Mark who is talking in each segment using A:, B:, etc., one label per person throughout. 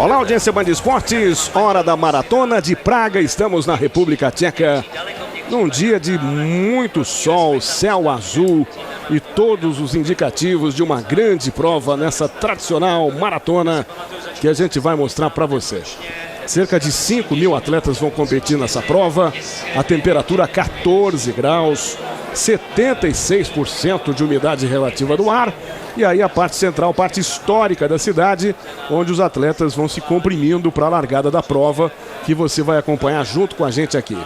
A: Olá, audiência Band Esportes, hora da Maratona de Praga, estamos na República Tcheca, num dia de muito sol, céu azul e todos os indicativos de uma grande prova nessa tradicional maratona que a gente vai mostrar para você. Cerca de 5.000 atletas vão competir nessa prova, a temperatura 14 graus, 76% de umidade relativa do ar. E aí a parte central, parte histórica da cidade, onde os atletas vão se comprimindo para a largada da prova, que você vai acompanhar junto com a gente aqui.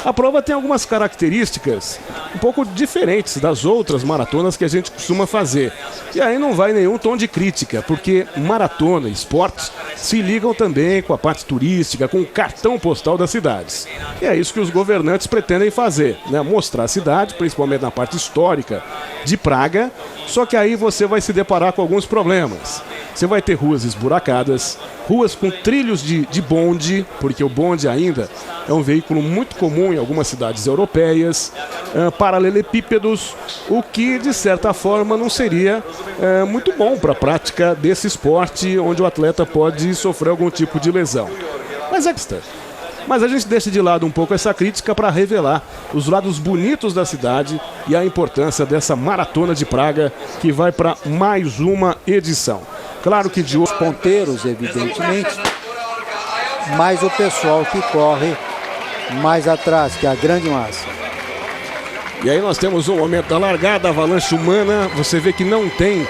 A: A prova tem algumas características um pouco diferentes das outras maratonas que a gente costuma fazer. E aí não vai nenhum tom de crítica, porque maratona e esporte se ligam também com a parte turística, com o cartão postal das cidades. E é isso que os governantes pretendem fazer, né? Mostrar a cidade, principalmente na parte histórica de Praga, só que aí você vai se deparar com alguns problemas. Você vai ter ruas esburacadas, ruas com trilhos de bonde, porque o bonde ainda é um veículo muito comum em algumas cidades europeias, paralelepípedos, o que de certa forma não seria muito bom para a prática desse esporte, onde o atleta pode sofrer algum tipo de lesão. Mas é que está. Mas a gente deixa de lado um pouco essa crítica para revelar os lados bonitos da cidade e a importância dessa maratona de Praga, que vai para mais uma edição. Claro que de
B: os ponteiros, evidentemente, mas o pessoal que corre mais atrás, que é a grande massa.
A: E aí nós temos um momento da largada, avalanche humana. Você vê que não tem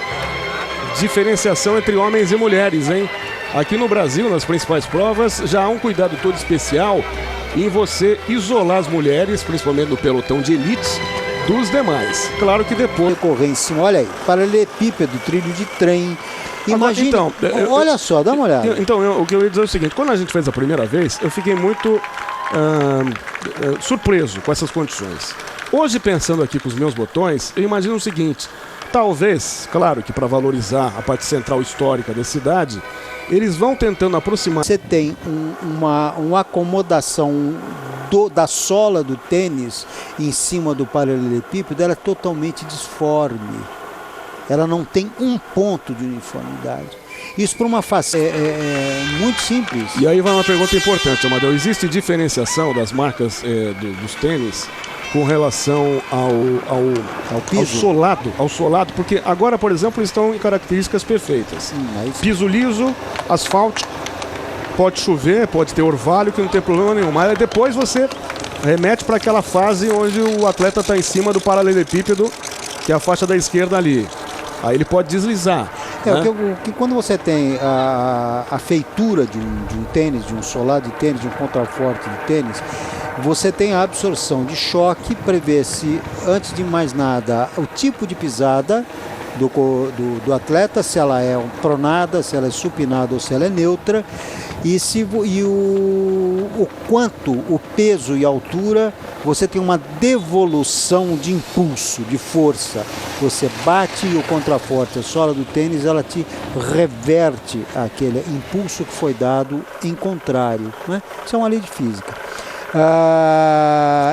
A: diferenciação entre homens e mulheres, hein? Aqui no Brasil, nas principais provas, já há um cuidado todo especial em você isolar as mulheres, principalmente no pelotão de elite, dos demais. Claro que depois...
B: Correr em cima, olha aí, paralelepípedo, trilho de trem. Imagina,
A: então,
B: olha só, dá uma olhada.
A: Então, o que eu ia dizer é o seguinte, quando a gente fez a primeira vez, eu fiquei muito surpreso com essas condições. Hoje, pensando aqui com os meus botões, eu imagino o seguinte, talvez, claro que para valorizar a parte central histórica da cidade, eles vão tentando aproximar.
B: Você tem uma acomodação da sola do tênis em cima do paralelepípedo, ela é totalmente disforme. Ela não tem um ponto de uniformidade. Isso por uma face é muito simples.
A: E aí vai uma pergunta importante, Amadeu. Existe diferenciação das marcas dos tênis com relação ao piso? Ao solado, porque agora, por exemplo, eles estão em características perfeitas. Piso liso, asfáltico, pode chover, pode ter orvalho, que não tem problema nenhum. Mas depois você remete para aquela fase onde o atleta está em cima do paralelepípedo, que é a faixa da esquerda ali. Aí ele pode deslizar.
B: Que quando você tem a feitura de um tênis, de um solado de tênis, de um contraforte de tênis, você tem a absorção de choque, prevê-se, antes de mais nada, o tipo de pisada do atleta, se ela é pronada, se ela é supinada ou se ela é neutra, e o quanto, o peso e a altura, você tem uma devolução de impulso, de força. Você bate e o contraforte, a sola do tênis, ela te reverte aquele impulso que foi dado em contrário, né? Isso é uma lei de física.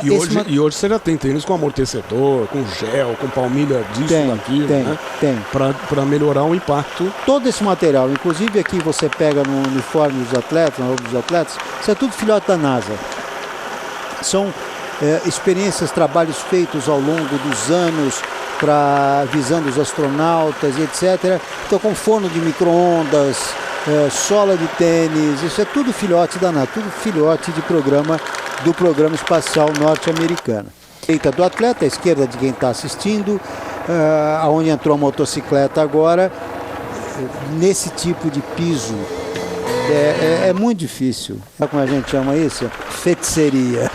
A: E hoje você já tem tênis com amortecedor, com gel, com palmilha disso, daquilo, né? Para melhorar o impacto.
B: Todo esse material, inclusive aqui você pega no uniforme dos atletas, na roupa dos atletas, isso é tudo filhote da NASA. São experiências, trabalhos feitos ao longo dos anos visando os astronautas e etc. Então com forno de micro-ondas, sola de tênis, isso é tudo filhote da NASA, tudo filhote de do programa espacial norte-americano. A direita do atleta, a esquerda de quem está assistindo, aonde entrou a motocicleta agora, nesse tipo de piso, é muito difícil. Sabe como a gente chama isso? Feitiçaria.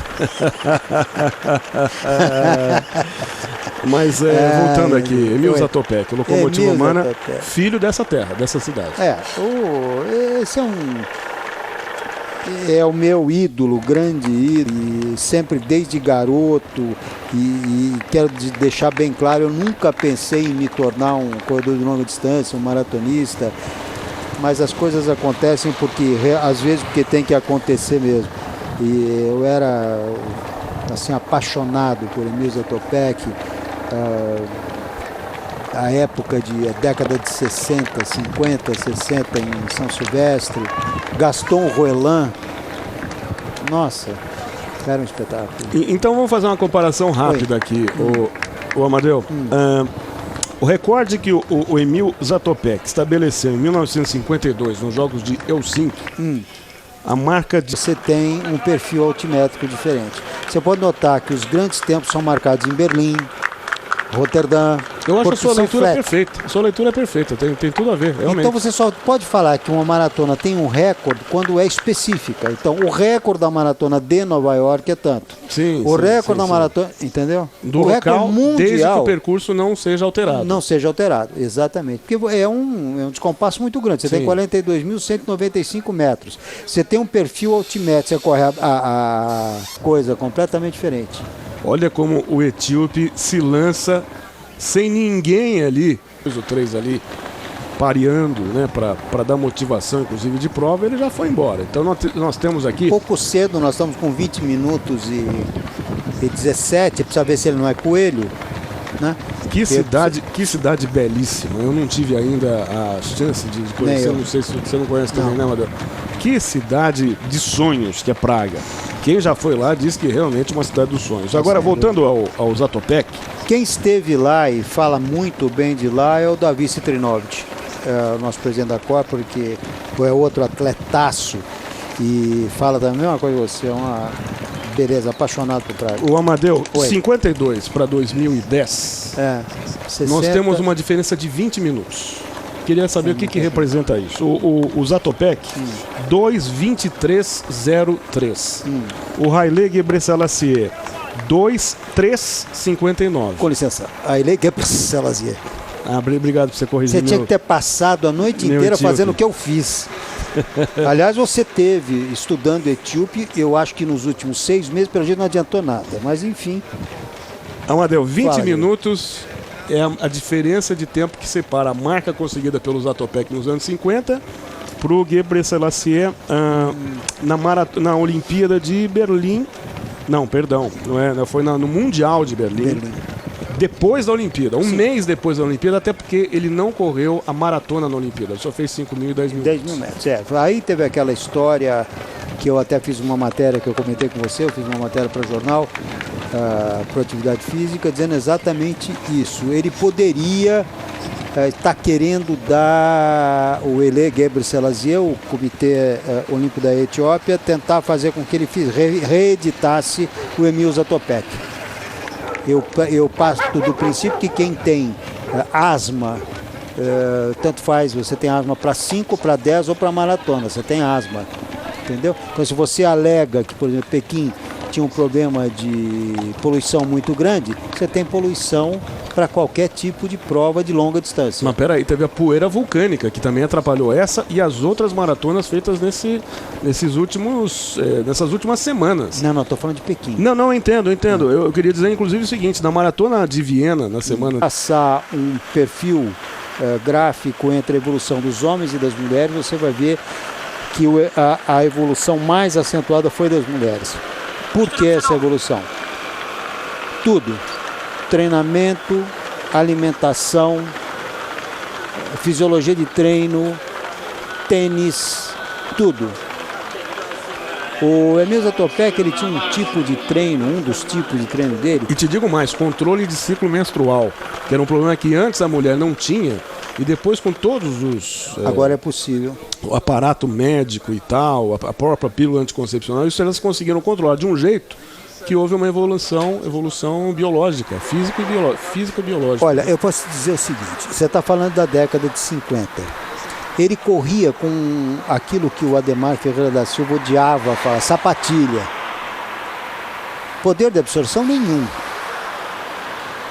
A: Mas voltando aqui, Emil Zatopek, locomotiva humana, filho dessa terra, dessa cidade.
B: Esse é o meu ídolo, grande ídolo, e sempre desde garoto, e quero deixar bem claro, eu nunca pensei em me tornar um corredor de longa distância, um maratonista, mas as coisas acontecem às vezes porque tem que acontecer mesmo. E eu era assim apaixonado por Emil Zatopek, a época de década de 60, 50, 60 em São Silvestre, Gaston Roeland. Nossa, era um espetáculo.
A: Então vamos fazer uma comparação rápida aqui, o Amadeu. O recorde que o Emil Zatopek estabeleceu em 1952 nos Jogos de Helsinki, a marca de...
B: Você tem um perfil altimétrico diferente. Você pode notar que os grandes tempos são marcados em Berlim, Roterdã.
A: Eu acho que a sua leitura é perfeita. A sua leitura é perfeita, tem tudo a ver, realmente.
B: Então você só pode falar que uma maratona tem um recorde quando é específica. Então o recorde da maratona de Nova York é tanto.
A: Sim,
B: o recorde da maratona, entendeu?
A: Do
B: o
A: local,
B: recorde mundial,
A: desde que o percurso não seja alterado.
B: Não seja alterado, exatamente. Porque é um descompasso muito grande. Você tem 42.195 metros. Você tem um perfil altimétrico, você corre a coisa completamente diferente.
A: Olha como o etíope se lança sem ninguém ali, o 3 ali, pareando, né, para dar motivação, inclusive de prova, ele já foi embora. Então nós temos aqui...
B: Pouco cedo, nós estamos com 20 minutos e 17, precisa ver se ele não é coelho, né?
A: Que cidade belíssima. Eu não tive ainda a chance de conhecer, não sei se você não conhece também, né, Amadeu? Que cidade de sonhos que é Praga. Quem já foi lá diz que realmente é uma cidade dos sonhos. Agora, voltando ao Zatopek.
B: Quem esteve lá e fala muito bem de lá é o Davi Citrinovich, o nosso presidente da Copa, porque é outro atletaço e fala da mesma coisa que você, é uma beleza, apaixonado por Praga.
A: O Amadeu, 52 para 2010,
B: 60...
A: nós temos uma diferença de 20 minutos. Queria saber o que representa isso. O Zatopek, 2:23:03. O Haile Gebrselassie, 2:3:59.
B: Com licença, Haile Gebrselassie.
A: Obrigado por você corrigir.
B: Você tinha que ter passado a noite inteira fazendo o que eu fiz. Aliás, você teve estudando etíope, eu acho que nos últimos 6 meses, pelo jeito não adiantou nada. Mas enfim.
A: Amadeu, 20 minutos... é a diferença de tempo que separa a marca conseguida pelo Zatopek nos anos 50 para o Gebrselassie na Olimpíada de Berlim. Não, perdão, foi no Mundial de Berlim. Depois da Olimpíada, um mês depois da Olimpíada, até porque ele não correu a maratona na Olimpíada, ele só fez 5.000 e 10.000
B: 10 mil metros. Aí teve aquela história que eu até fiz uma matéria que eu comentei com você, eu fiz uma matéria para o jornal, para atividade física, dizendo exatamente isso. Ele poderia estar querendo dar o Haile Gebrselassie, o Comitê Olímpico da Etiópia, tentar fazer com que ele reeditasse o Emil Zatopek. Eu parto do princípio que quem tem asma, tanto faz, você tem asma para 5, para 10 ou para maratona, você tem asma, entendeu? Então se você alega que, por exemplo, Pequim tinha um problema de poluição muito grande, você tem poluição para qualquer tipo de prova de longa distância.
A: Mas peraí, teve a poeira vulcânica, que também atrapalhou essa e as outras maratonas feitas nessas últimas semanas.
B: Não, estou falando de Pequim.
A: Não, eu entendo. Eu queria dizer, inclusive, o seguinte, na maratona de Viena, na semana...
B: Passar um perfil gráfico entre a evolução dos homens e das mulheres, você vai ver que a evolução mais acentuada foi das mulheres. Por que essa evolução? Tudo. Treinamento, alimentação, fisiologia de treino, tênis, tudo. O Emil Zatopek, ele tinha um tipo de treino, um dos tipos de treino dele.
A: E te digo mais, controle de ciclo menstrual, que era um problema que antes a mulher não tinha, e depois com todos os...
B: Agora é possível.
A: O aparato médico e tal, a própria pílula anticoncepcional, isso elas conseguiram controlar de um jeito que houve uma evolução biológica, física e biológica.
B: Olha, eu posso te dizer o seguinte, você está falando da década de 50. Ele corria com aquilo que o Ademar Ferreira da Silva odiava falar, sapatilha. Poder de absorção nenhum.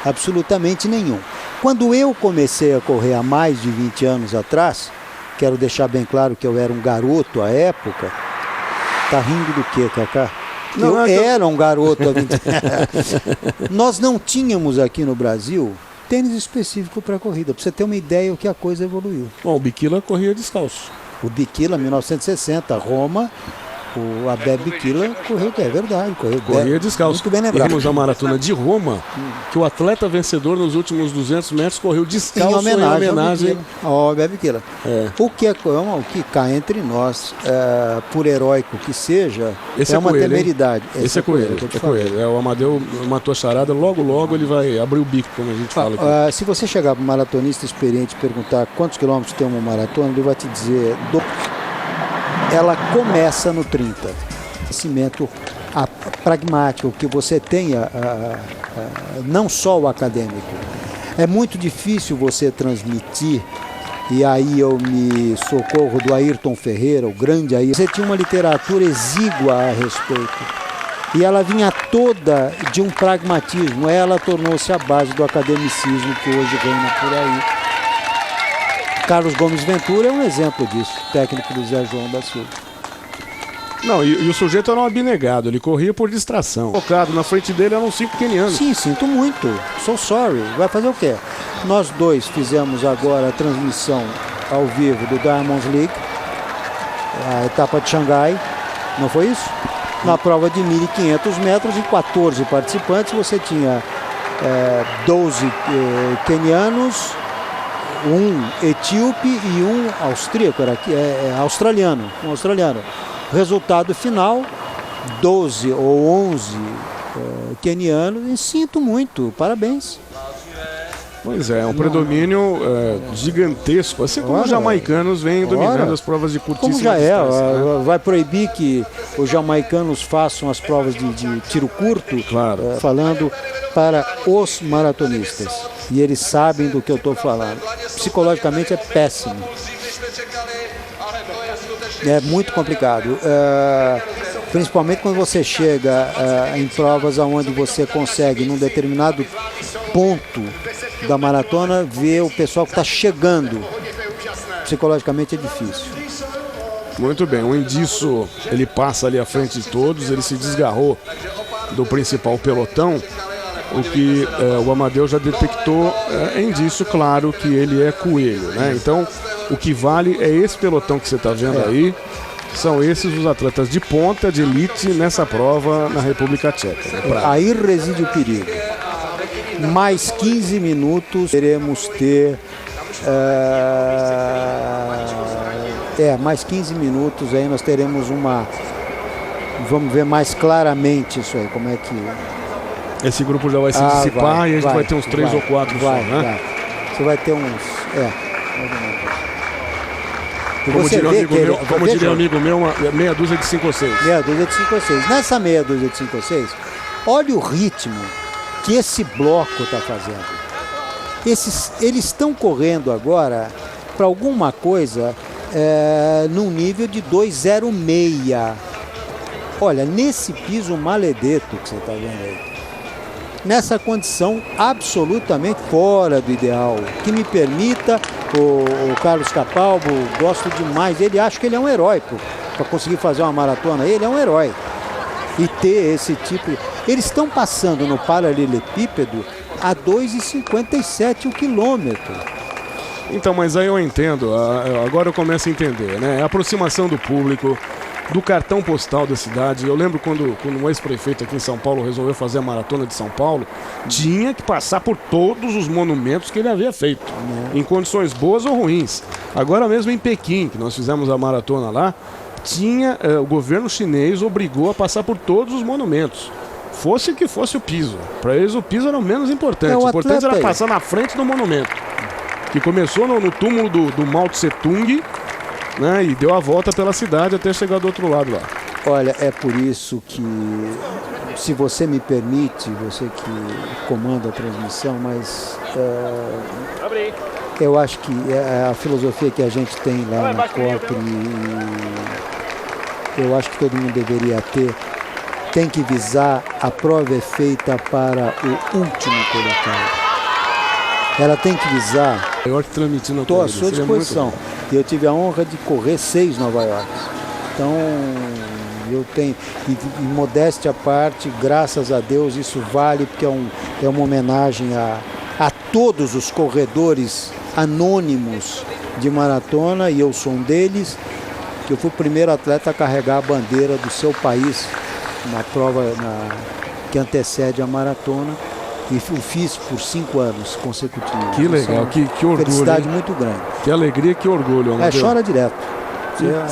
B: Absolutamente nenhum. Quando eu comecei a correr há mais de 20 anos atrás, quero deixar bem claro que eu era um garoto à época. Tá rindo do quê, Cacá? Eu era um garoto há 20 anos. Nós não tínhamos aqui no Brasil tênis específico para corrida. Para você ter uma ideia o que a coisa evoluiu.
A: Bom, o Bikila corria descalço.
B: O Bikila, 1960, Roma, O Abel Bikila correu, é verdade,
A: corria descalço.
B: Muito bem lembrado.
A: Vimos a maratona de Roma, que o atleta vencedor nos últimos 200 metros correu descalço em homenagem
B: ao Abel Bikila. O que cá entre nós, por heróico que seja,
A: esse
B: é uma temeridade.
A: Esse é com ele. O Amadeu matou a charada, logo ele vai abrir o bico, como a gente fala aqui.
B: Se você chegar para um maratonista experiente e perguntar quantos quilômetros tem uma maratona, ele vai te dizer... Ela começa no 30. Conhecimento pragmático que você tenha, não só o acadêmico. É muito difícil você transmitir, e aí eu me socorro do Ayrton Ferreira, o grande Ayrton. Você tinha uma literatura exígua a respeito. E ela vinha toda de um pragmatismo. Ela tornou-se a base do academicismo que hoje reina por aí. Carlos Gomes Ventura é um exemplo disso, técnico do Zé João da Silva.
A: Não, e o sujeito era um abnegado, ele corria por distração. Focado na frente dele eram 5 quenianos.
B: Sim, sinto muito. So sorry. Vai fazer o quê? Nós dois fizemos agora a transmissão ao vivo do Diamonds League, a etapa de Xangai, não foi isso? Na prova de 1.500 metros, em 14 participantes, você tinha 12 quenianos, um etíope e um austríaco, australiano, um australiano. Resultado final, 12 ou 11 quenianos, e sinto muito, parabéns.
A: Pois é, um predomínio gigantesco, assim como os jamaicanos vêm dominando as provas de curtíssima distância.
B: Né? Vai proibir que os jamaicanos façam as provas de tiro curto,
A: claro.
B: Falando para os maratonistas. E eles sabem do que eu estou falando. Psicologicamente é péssimo. É muito complicado. Principalmente quando você chega em provas onde você consegue, num determinado ponto da maratona, ver o pessoal que está chegando. Psicologicamente é difícil.
A: Muito bem, o Indiço, ele passa ali à frente de todos, ele se desgarrou do principal pelotão, o que o Amadeu já detectou é indício claro que ele é coelho, né? Então, o que vale é esse pelotão que você está vendo aí, são esses os atletas de ponta, de elite, nessa prova na República Tcheca. Né?
B: Aí reside o perigo. Mais 15 minutos teremos ter... mais 15 minutos aí nós teremos uma... Vamos ver mais claramente isso aí, como é que...
A: Esse grupo já vai se dissipar e a gente vai ter uns 3 ou 4 só, né?
B: Você vai ter uns...
A: Como diria um amigo meu, meia dúzia de 5 ou 6.
B: Meia dúzia de 5 ou 6. Nessa meia dúzia de 5 ou 6, olha o ritmo que esse bloco está fazendo. Eles estão correndo agora para alguma coisa num nível de 2,06. Olha, nesse piso maledeto que você está vendo aí. Nessa condição absolutamente fora do ideal. Que me permita, o Carlos Capalbo, gosto demais, ele acha que ele é um herói para conseguir fazer uma maratona, ele é um herói. E ter esse tipo... Eles estão passando no paralelepípedo a 2,57 o quilômetro.
A: Então, mas aí eu entendo, agora eu começo a entender, né? A aproximação do público, do cartão postal da cidade. Eu lembro quando um ex-prefeito aqui em São Paulo resolveu fazer a maratona de São Paulo, tinha que passar por todos os monumentos que ele havia feito, em condições boas ou ruins. Agora mesmo em Pequim, que nós fizemos a maratona lá, o governo chinês obrigou a passar por todos os monumentos. Fosse que fosse o piso. Para eles o piso era o menos importante. O importante era passar na frente do monumento, que começou no túmulo do Mao Tse Tung, né, e deu a volta pela cidade até chegar do outro lado lá.
B: Olha, é por isso que, se você me permite, você que comanda a transmissão, mas eu acho que a filosofia que a gente tem lá na Copa, eu acho que todo mundo deveria ter, tem que visar, a prova é feita para o último colocado. Ela tem que visar.
A: Eu acho que transmitindo.
B: Estou à sua disposição. E eu tive a honra de correr 6 Nova York. Então, eu tenho, e modéstia à parte, graças a Deus, isso vale, porque é uma homenagem a todos os corredores anônimos de maratona, e eu sou um deles, que eu fui o primeiro atleta a carregar a bandeira do seu país na prova que antecede a maratona. E o fiz por 5 anos consecutivos.
A: Que legal, que orgulho.
B: Felicidade
A: hein?
B: muito grande.
A: Que alegria, que orgulho.
B: Chora direto.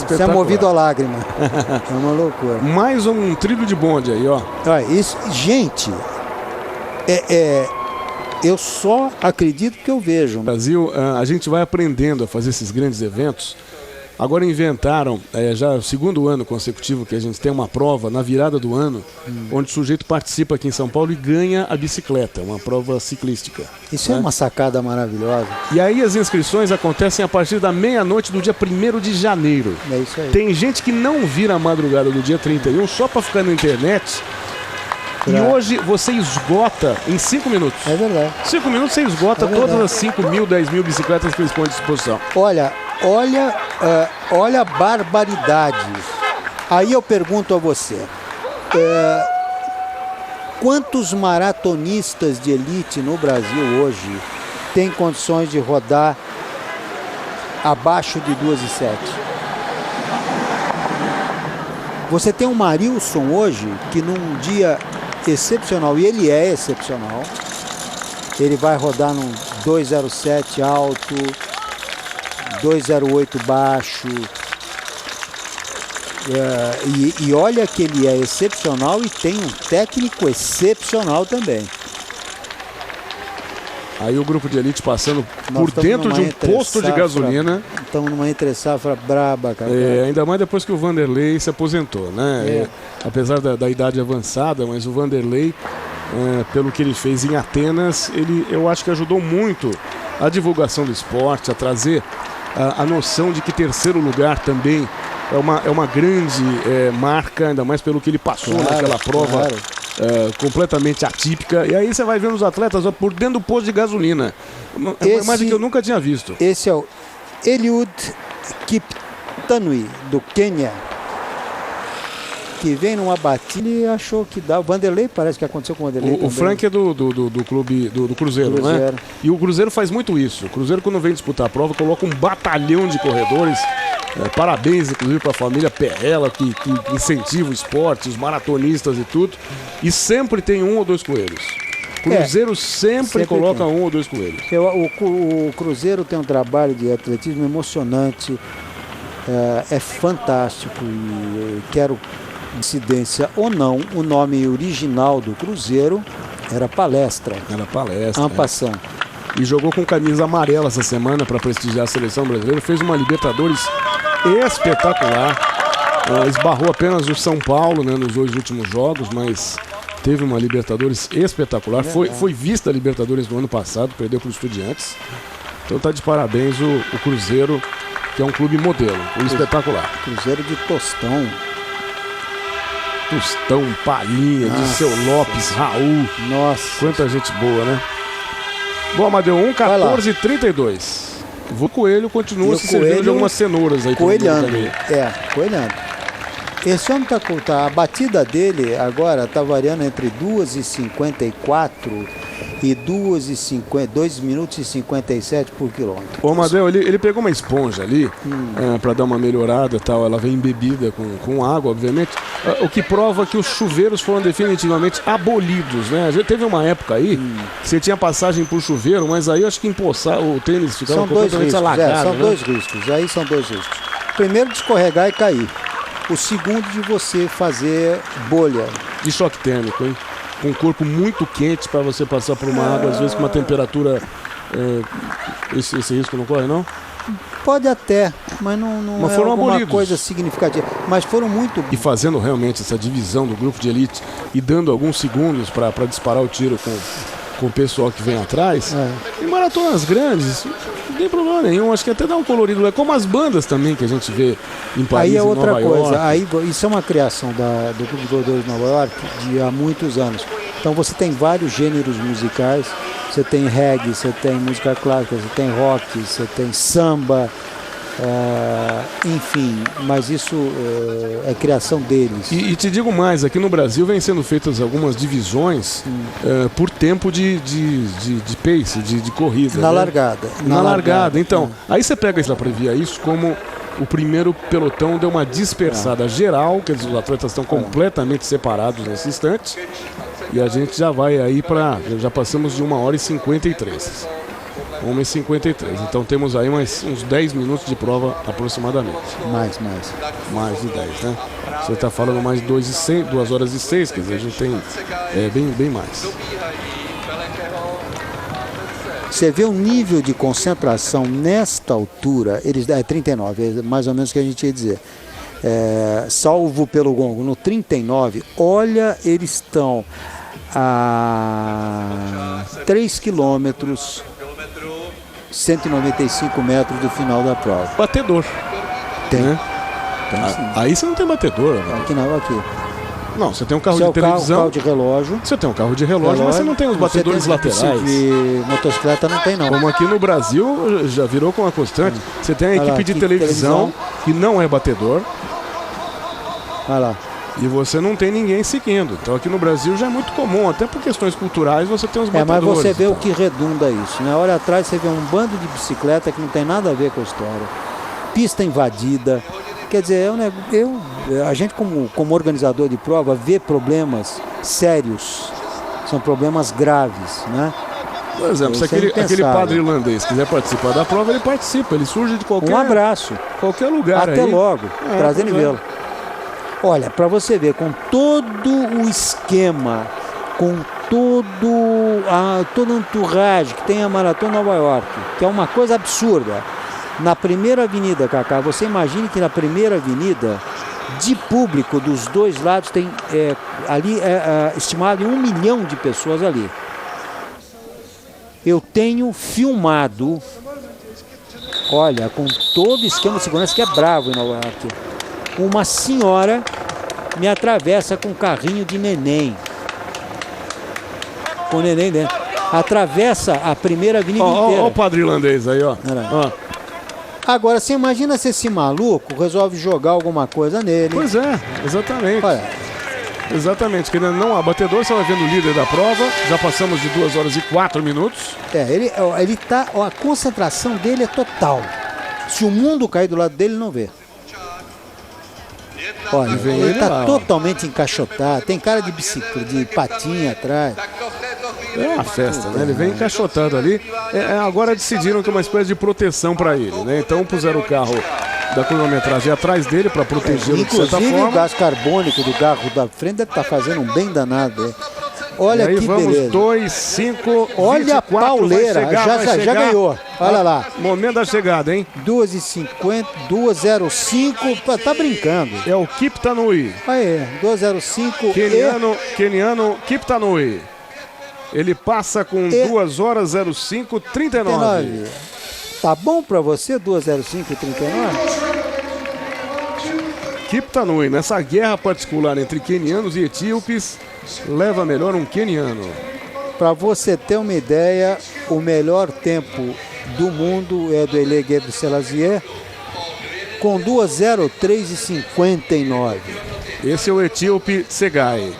B: Você é movido a lágrima. É uma loucura.
A: Mais um trilho de bonde aí, ó.
B: Isso, gente, eu só acredito que eu vejo.
A: Brasil, a gente vai aprendendo a fazer esses grandes eventos. Agora inventaram, já o segundo ano consecutivo que a gente tem uma prova na virada do ano, onde o sujeito participa aqui em São Paulo e ganha a bicicleta, uma prova ciclística.
B: Isso é uma sacada maravilhosa.
A: E aí as inscrições acontecem a partir da meia-noite do dia 1º de janeiro.
B: É isso aí.
A: Tem gente que não vira a madrugada do dia 31 só para ficar na internet. E hoje você esgota em 5 minutos.
B: É verdade.
A: 5 minutos você esgota todas as 5 mil, 10 mil bicicletas que eles põem à disposição.
B: Olha a barbaridade. Aí eu pergunto a você, quantos maratonistas de elite no Brasil hoje têm condições de rodar abaixo de 2:07? Você tem um Marilson hoje que num dia excepcional, e ele é excepcional, ele vai rodar num 2:07 alto, 2:08 baixo, e olha que ele é excepcional e tem um técnico excepcional também.
A: Aí o grupo de elite passando por dentro de um posto de gasolina.
B: Estamos numa entre-safra braba, cara.
A: Ainda mais depois que o Vanderlei se aposentou, né? Apesar da idade avançada, mas o Vanderlei, pelo que ele fez em Atenas, eu acho que ajudou muito a divulgação do esporte, a trazer a noção de que terceiro lugar também é uma grande marca, ainda mais pelo que ele passou naquela prova completamente atípica. E aí você vai vendo os atletas por dentro do posto de gasolina. É uma imagem que eu nunca tinha visto.
B: Esse é o Eliud Kiptanui, do Quênia, que vem numa batida e achou que dá. O Vanderlei, parece que aconteceu com o Vanderlei.
A: O Frank é do clube do Cruzeiro, né? E o Cruzeiro faz muito isso. O Cruzeiro, quando vem disputar a prova, coloca um batalhão de corredores. Parabéns, inclusive, para a família Perrella, que incentiva o esporte, os maratonistas e tudo. E sempre tem 1 ou 2 coelhos. O Cruzeiro sempre coloca 1 ou 2 coelhos.
B: O Cruzeiro tem um trabalho de atletismo emocionante. É fantástico. E quero, incidência ou não, o nome original do Cruzeiro era Palestra.
A: Era Palestra.
B: En passant.
A: E jogou com camisa amarela essa semana para prestigiar a seleção brasileira. Fez uma Libertadores espetacular. Esbarrou apenas o São Paulo, né, nos 2 últimos jogos, mas teve uma Libertadores espetacular. Foi vista a Libertadores no ano passado, perdeu para os Estudiantes. Então tá de parabéns o Cruzeiro, que é um clube modelo, espetacular.
B: Cruzeiro de Tostão.
A: Tostão, Palhinha, Dirceu Lopes, Raul.
B: Nossa.
A: Quanta gente boa, né? Bom, Amadeu, 1:14:32. O Coelho continua se servindo de algumas cenouras aí.
B: Coelhando. Coelhando. Esse homem a batida dele agora está variando entre 2:54 e 2 minutos e 57 por quilômetro.
A: Ô, Amadeu, ele pegou uma esponja ali para dar uma melhorada e tal. Ela vem embebida com água, obviamente. O que prova que os chuveiros foram definitivamente abolidos, né? Já teve uma época aí que você tinha passagem por chuveiro, mas aí eu acho que empoçar o tênis ficava completamente alagado.
B: São 2 riscos. Aí são 2 riscos. Primeiro, de escorregar e cair. O segundo, de você fazer bolha.
A: De choque térmico, hein? Com o corpo muito quente para você passar por uma água, às vezes com uma temperatura. Esse risco não corre, não?
B: Pode até, mas não é alguma coisa significativa. Mas foram muito...
A: E fazendo realmente essa divisão do grupo de elite e dando alguns segundos para disparar o tiro com o pessoal que vem atrás. Em maratonas grandes, não tem problema nenhum. Acho que até dá um colorido. É como as bandas também que a gente vê em Paris,
B: aí é outra
A: Nova
B: coisa.
A: York.
B: Isso é uma criação do Clube de Corredores de Nova York de há muitos anos. Então você tem vários gêneros musicais. Você tem reggae, você tem música clássica, você tem rock, você tem samba, enfim, mas isso é criação deles.
A: E te digo mais, aqui no Brasil vem sendo feitas algumas divisões por tempo de pace, de corrida.
B: Na
A: né?
B: largada.
A: Na largada. Então, aí você pega isso para prever isso como o primeiro pelotão deu uma dispersada geral, quer dizer, os atletas estão completamente separados nesse instante. E a gente já vai aí para... Já passamos de 1h53. 1h53. Então temos aí uns 10 minutos de prova aproximadamente. Mais de 10, né? Você está falando mais 2h06, quer dizer, a gente tem bem mais.
B: Você vê o nível de concentração nesta altura, eles 39, é mais ou menos o que a gente ia dizer. Salvo pelo gongo, no 39, olha, eles estão a 3 quilômetros, 195 metros do final da prova.
A: Batedor.
B: Tem.
A: Né? Aí você não tem batedor.
B: Aqui não, aqui.
A: Não, você tem um carro de televisão.
B: Carro de relógio.
A: Você tem um carro de relógio, mas você não tem os batedores laterais.
B: De motocicleta não tem, não.
A: Como aqui no Brasil já virou com a constante. Você tem a equipe de televisão que não é batedor.
B: Olha lá.
A: E você não tem ninguém seguindo. Então aqui no Brasil já é muito comum, até por questões culturais, você tem os batedores.
B: Mas você vê o que redunda isso. Na hora atrás você vê um bando de bicicleta que não tem nada a ver com a história. Pista invadida. Quer dizer, a gente como organizador de prova vê problemas sérios. São problemas graves, né?
A: Por exemplo, se aquele padre irlandês quiser participar da prova, ele participa. Ele surge de qualquer...
B: Um abraço.
A: Qualquer lugar.
B: Até
A: aí.
B: logo. Prazer em vê-lo. Olha, para você ver, com todo o esquema, com todo a entourage que tem a Maratona Nova York, que é uma coisa absurda. Na primeira avenida, Cacá, você imagine que na primeira avenida, de público dos dois lados, tem ali estimado em 1 milhão de pessoas ali. Eu tenho filmado, olha, com todo o esquema de segurança que é bravo em Nova York. Uma senhora me atravessa com um carrinho de neném. Com o neném dentro. Atravessa a primeira avenida inteira.
A: Olha o padre irlandês aí, ó.
B: Agora, você imagina se esse maluco resolve jogar alguma coisa nele.
A: Pois é, exatamente.
B: Olha.
A: Exatamente, que não há batedor, você vai vendo o líder da prova. Já passamos de 2h04.
B: Ele tá. A concentração dele é total. Se o mundo cair do lado dele, não vê. Olha, ele está totalmente encaixotado. Tem cara de bicicleta, de patinha atrás.
A: É uma festa, né? Ele vem encaixotado ali. Agora decidiram que é uma espécie de proteção para ele, né? Então puseram o carro da cronometragem atrás dele para protegê-lo de certa forma.
B: Inclusive o gás carbônico do carro da frente deve estar fazendo um bem danado. Olha que beleza.
A: 2, 5,
B: olha 24, a pauleira, já ganhou. Olha lá.
A: Momento da chegada, hein?
B: 2h50, 2:05, tá brincando.
A: É o Kiptanui.
B: Aí, 2:05.
A: Keniano Kiptanui. Ele passa com 2h05:39.
B: Tá bom pra você, 2:05:39?
A: Kiptanui, nessa guerra particular entre quenianos e etíopes, leva melhor um queniano.
B: Para você ter uma ideia, o melhor tempo do mundo é do Haile Gebrselassie, com 2:03:59.
A: Esse é o etíope Tsegai.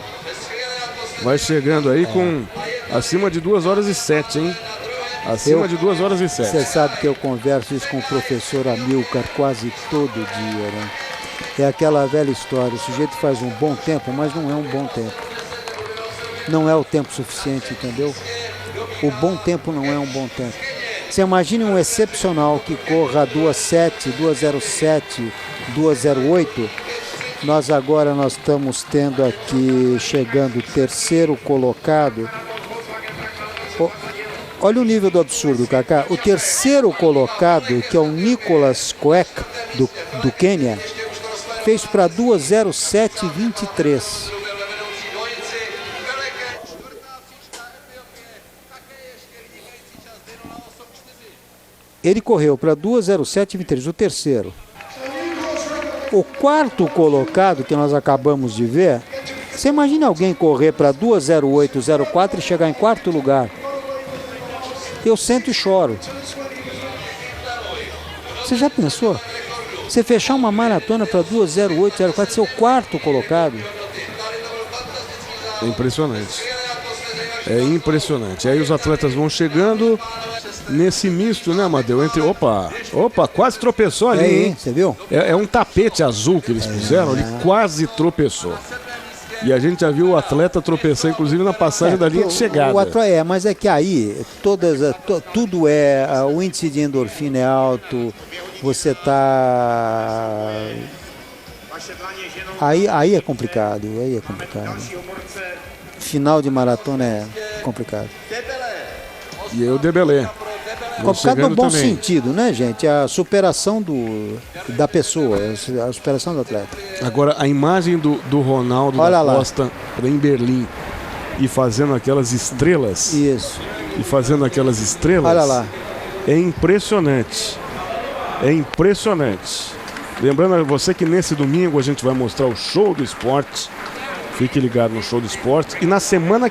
A: Vai chegando aí com acima de 2h07, hein? Acima de 2h07.
B: Você sabe que eu converso isso com o professor Amilcar quase todo dia, né? É aquela velha história, o sujeito faz um bom tempo, mas não é um bom tempo. Não é o tempo suficiente, entendeu? O bom tempo não é um bom tempo. Você imagine um excepcional que corra 2:07, 2:07, 2:08. Nós estamos tendo aqui, chegando o terceiro colocado. Olha o nível do absurdo, Cacá. O terceiro colocado, que é o Nicholas Koech, do Quênia, fez para 2:07:23. Ele correu para 2:07:23, o terceiro. O quarto colocado, que nós acabamos de ver, você imagina alguém correr para 2:08:04 e chegar em quarto lugar? Eu sento e choro. Você já pensou? Você fechar uma maratona para 2:08:04, ser o quarto colocado?
A: É impressionante. É impressionante. Aí os atletas vão chegando. nesse misto, né, Amadeu? Opa, quase tropeçou ali, hein?
B: Você viu?
A: É um tapete azul que eles puseram, ele quase tropeçou. E a gente já viu o atleta tropeçar, inclusive, na passagem da linha de chegada.
B: Mas é que aí, tudo o índice de endorfina é alto, você tá... Aí é complicado, Final de maratona é complicado.
A: E aí o Debelé.
B: Complicado no bom sentido, né, gente? A superação da pessoa, a superação do atleta.
A: Agora, a imagem do Ronaldo da Costa em Berlim e fazendo aquelas estrelas.
B: Isso.
A: E fazendo aquelas estrelas.
B: Olha lá.
A: É impressionante. É impressionante. Lembrando a você que nesse domingo a gente vai mostrar o Show do Esporte. Fique ligado no Show do Esporte. E na semana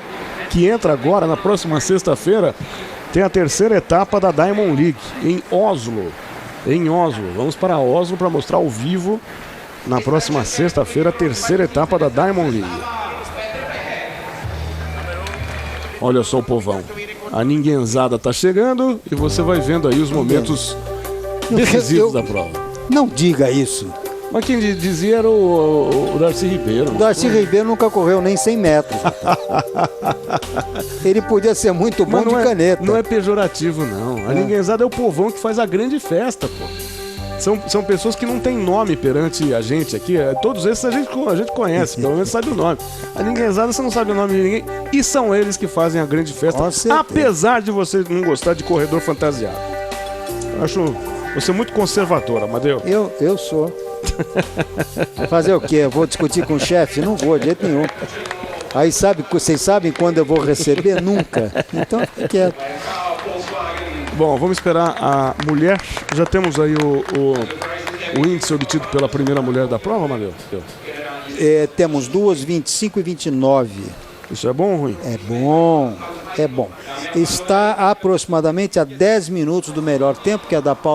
A: que entra agora, na próxima sexta-feira, tem a terceira etapa da Diamond League em Oslo. Vamos para Oslo para mostrar ao vivo na próxima sexta-feira a terceira etapa da Diamond League. Olha só o povão. A ninguémzada tá chegando e você vai vendo aí os momentos decisivos da prova.
B: Não diga isso.
A: Mas quem dizia era o Darcy Ribeiro.
B: O Darcy Ribeiro nunca correu nem 100 metros. Ele podia ser muito bom de caneta.
A: Não é pejorativo, não. A ninguémzada é o povão que faz a grande festa, pô. São pessoas que não têm nome perante a gente aqui. Todos esses a gente conhece, pelo menos sabe o nome. A ninguémzada você não sabe o nome de ninguém. E são eles que fazem a grande festa, apesar de você não gostar de corredor fantasiado. Eu acho você muito conservador, Amadeu.
B: Eu sou. Fazer o quê? Eu vou discutir com o chefe? Não vou, de jeito nenhum. Aí vocês sabem quando eu vou receber? Nunca. Então fica quieto.
A: Bom, vamos esperar a mulher. Já temos aí o índice obtido pela primeira mulher da prova, Amadeu?
B: Temos 2:25 e 29.
A: Isso é bom ou ruim?
B: É bom. Está aproximadamente a 10 minutos do melhor tempo, que é da Paula.